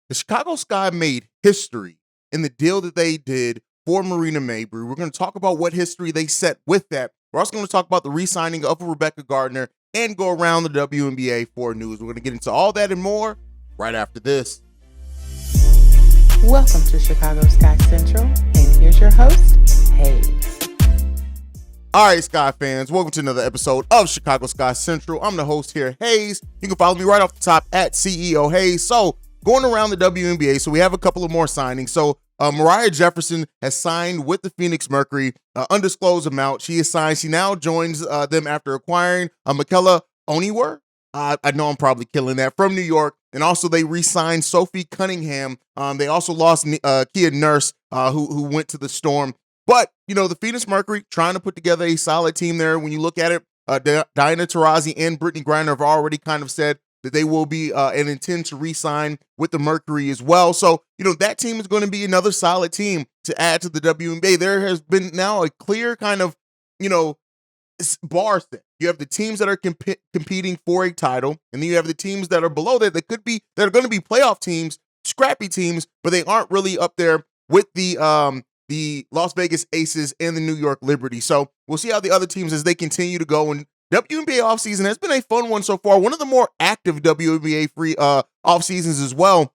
The Chicago Sky made history in the deal that they did for Marina Mabrey. We're going to talk about what history they set with that. We're also going to talk about the re-signing of Rebekah Gardner and go around the WNBA for news. We're going to get into all that and more right after this. Welcome to Chicago Sky Central, and here's your host, Haize. All right, Sky fans, welcome to another episode of Chicago Sky Central. I'm the host here, Haize. You can follow me right off the top at CEO Haize. So, going around the WNBA, so we have a couple of more signings. So, Mariah Jefferson has signed with the Phoenix Mercury, undisclosed amount. She is signed. She now joins them after acquiring Michaela Oniwer. I know I'm probably killing that, from New York. And also they re-signed Sophie Cunningham. They also lost Kia Nurse, who went to the Storm. But, you know, the Phoenix Mercury trying to put together a solid team there. When you look at it, Diana Taurasi and Brittany Griner have already kind of said that they will be and intend to re-sign with the Mercury as well. So, you know, that team is going to be another solid team to add to the WNBA. There has been now a clear kind of, you know, bar set. You have the teams that are competing for a title, and then you have the teams that are below that that are going to be playoff teams, scrappy teams, but they aren't really up there with the Las Vegas Aces and the New York Liberty. So we'll see how the other teams as they continue to go. And WNBA offseason has been a fun one so far. One of the more active WNBA free off seasons as well,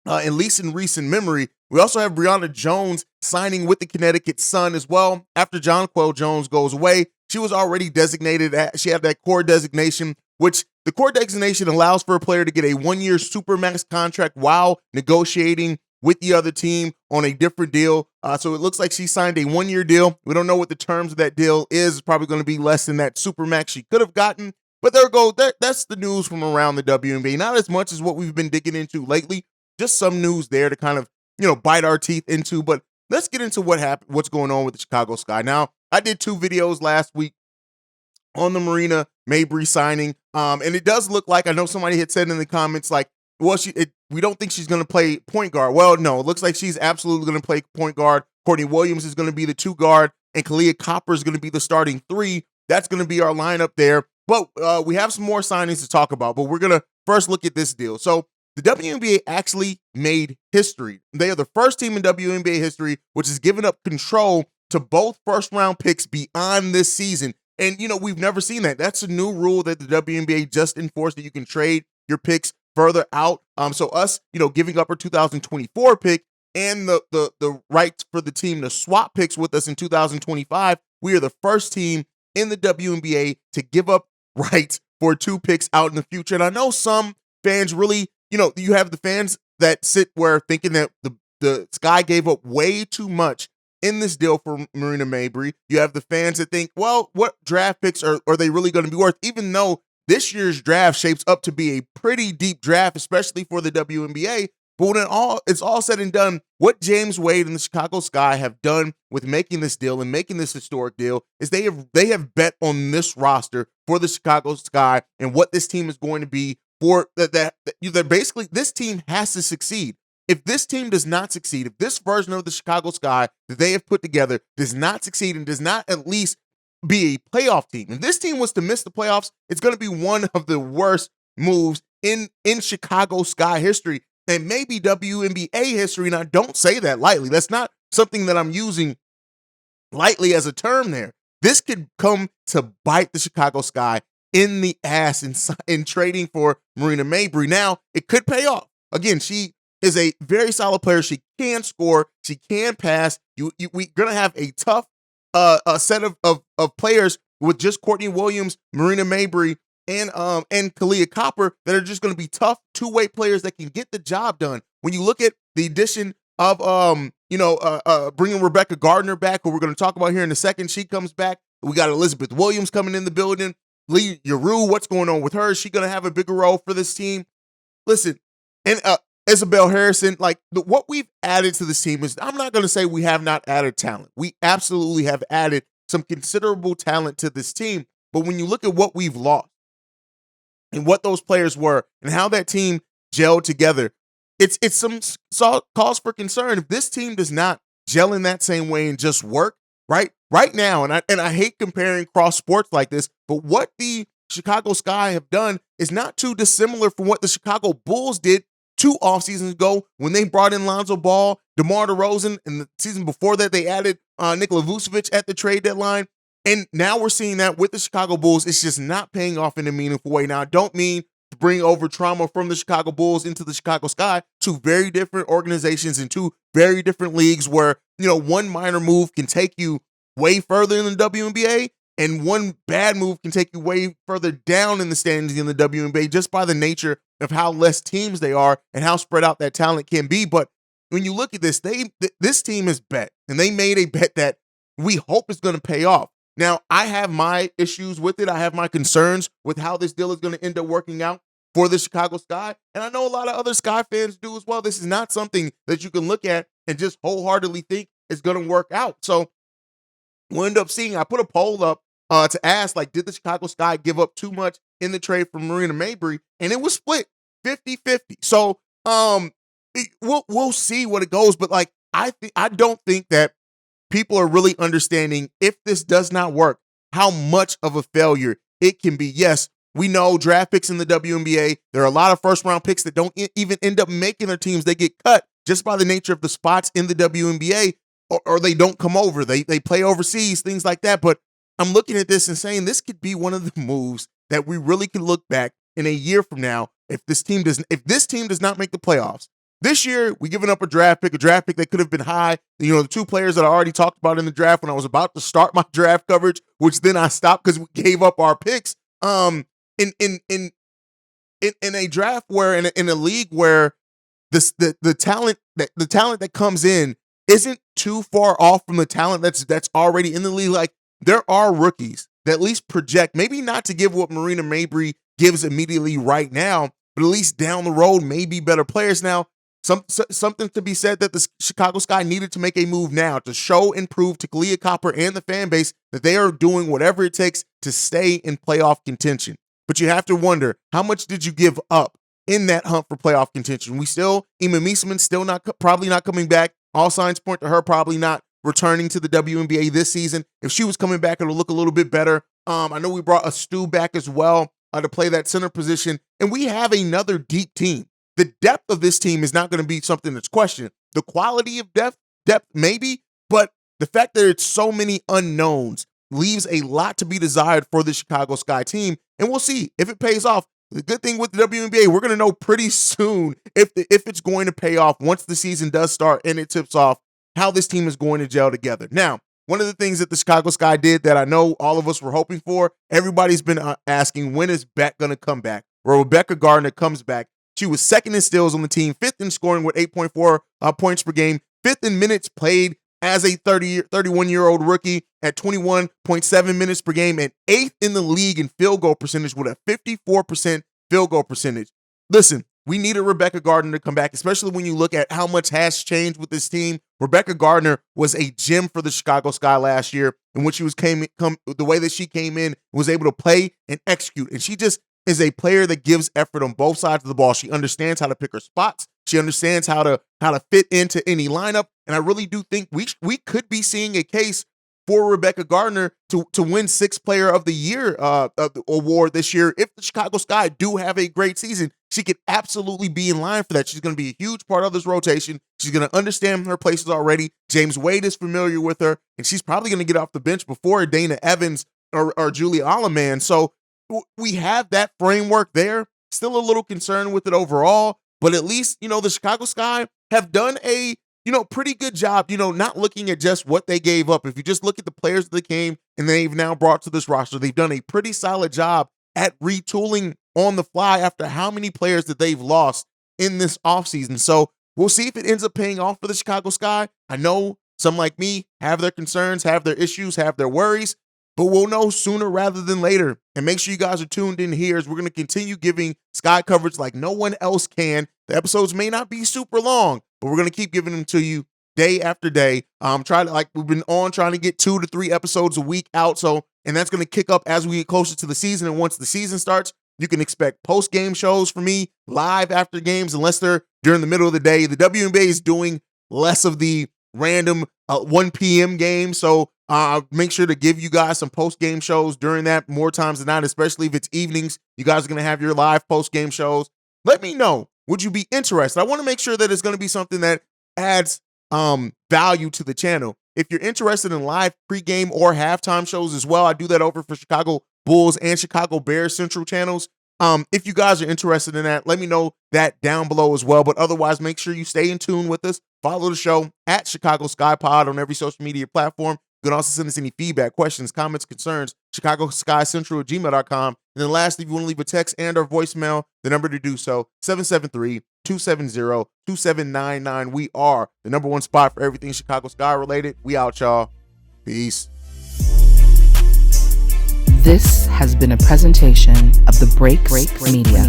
at least in recent memory. We also have Brianna Jones signing with the Connecticut Sun as well. After Jonquel Jones goes away, she was already designated. She had that core designation, which the core designation allows for a player to get a one-year supermax contract while negotiating with the other team on a different deal. So it looks like she signed a one-year deal. We don't know what the terms of that deal is. It's probably going to be less than that supermax she could have gotten. But there we go. That's the news from around the WNBA. Not as much as what we've been digging into lately. Just some news there to kind of, you know, bite our teeth into. But let's get into what's going on with the Chicago Sky. Now, I did 2 videos last week on the Marina Mabrey signing. And it does look like, I know somebody had said in the comments, like, well, we don't think she's going to play point guard. Well, no, it looks like she's absolutely going to play point guard. Courtney Williams is going to be the 2 guard, and Kahleah Copper is going to be the starting 3. That's going to be our lineup there. But we have some more signings to talk about, but we're going to first look at this deal. So the WNBA actually made history. They are the first team in WNBA history which has given up control to both first-round picks beyond this season. And, you know, we've never seen that. That's a new rule that the WNBA just enforced, that you can trade your picks further out. So us, you know, giving up our 2024 pick and the right for the team to swap picks with us in 2025, we are the first team in the WNBA to give up rights for 2 picks out in the future. And I know some fans really, you know, you have the fans that sit where thinking that the Sky gave up way too much in this deal for Marina Mabrey. You have the fans that think, well, what draft picks are they really going to be worth? Even though this year's draft shapes up to be a pretty deep draft, especially for the WNBA. But when it's all said and done, what James Wade and the Chicago Sky have done with making this deal and making this historic deal is they have bet on this roster for the Chicago Sky and what this team is going to be for that basically this team has to succeed. If this team does not succeed, if this version of the Chicago Sky that they have put together does not succeed and does not at least be a playoff team, if this team was to miss the playoffs, it's going to be one of the worst moves in Chicago Sky history and maybe WNBA history. And I don't say that lightly. That's not something that I'm using lightly as a term there. This could come to bite the Chicago Sky in the ass in trading for Marina Mabrey. Now, it could pay off. Again, she is a very solid player. She can score. She can pass. We're going to have a tough a set of players with just Courtney Williams, Marina Mabrey, and Kahleah Copper that are just going to be tough 2-way players that can get the job done. When you look at the addition of bringing Rebekah Gardner back, who we're going to talk about here in a second, she comes back. We got Elizabeth Williams coming in the building. Lee Yaru, what's going on with her? Is she going to have a bigger role for this team? Listen, and Isabel Harrison, like what we've added to this team is, I'm not going to say we have not added talent. We absolutely have added some considerable talent to this team. But when you look at what we've lost and what those players were and how that team gelled together, it's some cause for concern. If this team does not gel in that same way and just work right now, and I hate comparing cross sports like this, but what the Chicago Sky have done is not too dissimilar from what the Chicago Bulls did 2 off seasons ago when they brought in Lonzo Ball, DeMar DeRozan, and the season before that they added Nikola Vucevic at the trade deadline. And now we're seeing that with the Chicago Bulls. It's just not paying off in a meaningful way. Now, I don't mean to bring over trauma from the Chicago Bulls into the Chicago Sky, 2 very different organizations in 2 very different leagues where, one minor move can take you way further in the WNBA, and one bad move can take you way further down in the standings in the WNBA just by the nature of how less teams they are and how spread out that talent can be. But when you look at this, this team is bet, and they made a bet that we hope is going to pay off. Now, I have my issues with it. I have my concerns with how this deal is going to end up working out for the Chicago Sky, and I know a lot of other Sky fans do as well. This is not something that you can look at and just wholeheartedly think is going to work out. So we'll end up seeing, I put a poll up to ask, did the Chicago Sky give up too much in the trade for Marina Mabrey? And it was split 50-50. So we'll see what it goes. But I don't think that people are really understanding, if this does not work, how much of a failure it can be. Yes, we know draft picks in the WNBA, there are a lot of first-round picks that don't even end up making their teams. They get cut just by the nature of the spots in the WNBA, or they don't come over. They play overseas, things like that. But I'm looking at this and saying this could be one of the moves that we really can look back in a year from now if this team does not make the playoffs. This year, we giving up a draft pick that could have been high. The 2 players that I already talked about in the draft when I was about to start my draft coverage, which then I stopped because we gave up our picks. In a draft where in a league where the talent that comes in isn't too far off from the talent that's already in the league. There are rookies that at least project, maybe not to give what Marina Mabrey gives immediately right now, but at least down the road, maybe better players. Now, something to be said that the Chicago Sky needed to make a move now to show and prove to Kalia Copper and the fan base that they are doing whatever it takes to stay in playoff contention. But you have to wonder, how much did you give up in that hunt for playoff contention? Ima Mieseman's still probably not coming back. All signs point to her probably not returning to the WNBA this season. If she was coming back, it'll look a little bit better. I know we brought a Stu back as well to play that center position, and we have another deep team. The depth of this team is not going to be something that's questioned. The quality of depth maybe, but the fact that it's so many unknowns leaves a lot to be desired for the Chicago Sky team, and we'll see if it pays off. The good thing with the WNBA, we're going to know pretty soon if it's going to pay off once the season does start and it tips off, how this team is going to gel together. Now, one of the things that the Chicago Sky did that I know all of us were hoping for, everybody's been asking, when is Beck going to come back? Well, Rebekah Gardner comes back. She was 2nd in steals on the team, 5th in scoring with 8.4 points per game, 5th in minutes played as a 31-year-old rookie at 21.7 minutes per game, and 8th in the league in field goal percentage with a 54% field goal percentage. Listen, we needed Rebekah Gardner to come back, especially when you look at how much has changed with this team. Rebekah Gardner was a gem for the Chicago Sky last year, and when she was the way that she came in, was able to play and execute. And she just is a player that gives effort on both sides of the ball. She understands how to pick her spots. She understands how to fit into any lineup. And I really do think we could be seeing a case for Rebekah Gardner to win 6th Player of the Year award this year. If the Chicago Sky do have a great season, she could absolutely be in line for that. She's going to be a huge part of this rotation. She's going to understand her places already. James Wade is familiar with her, and she's probably going to get off the bench before Dana Evans or Julie Alleman. So we have that framework there. Still a little concerned with it overall, but at least, the Chicago Sky have done a pretty good job, not looking at just what they gave up. If you just look at the players that came and they've now brought to this roster, they've done a pretty solid job at retooling on the fly after how many players that they've lost in this offseason. So we'll see if it ends up paying off for the Chicago Sky. I know some like me have their concerns, have their issues, have their worries, but we'll know sooner rather than later. And make sure you guys are tuned in here as we're going to continue giving Sky coverage like no one else can. The episodes may not be super long, but we're going to keep giving them to you day after day. We've been trying to get 2 to 3 episodes a week out. And that's going to kick up as we get closer to the season. And once the season starts, you can expect post-game shows from me live after games, unless they're during the middle of the day. The WNBA is doing less of the random 1 p.m. games. So make sure to give you guys some post-game shows during that more times than not, especially if it's evenings. You guys are going to have your live post-game shows. Let me know Would you be interested? I want to make sure that it's going to be something that adds value to the channel. If you're interested in live pregame or halftime shows as well, I do that over for Chicago Bulls and Chicago Bears Central channels. If you guys are interested in that, let me know that down below as well. But otherwise, make sure you stay in tune with us. Follow the show at Chicago Sky Pod on every social media platform. You can also send us any feedback, questions, comments, concerns, ChicagoSkyCentral@gmail.com. And then lastly, if you want to leave a text and or voicemail, the number to do so, 773-270-2799. We are the #1 spot for everything Chicago Sky related. We out, y'all. Peace. This has been a presentation of the Break Media.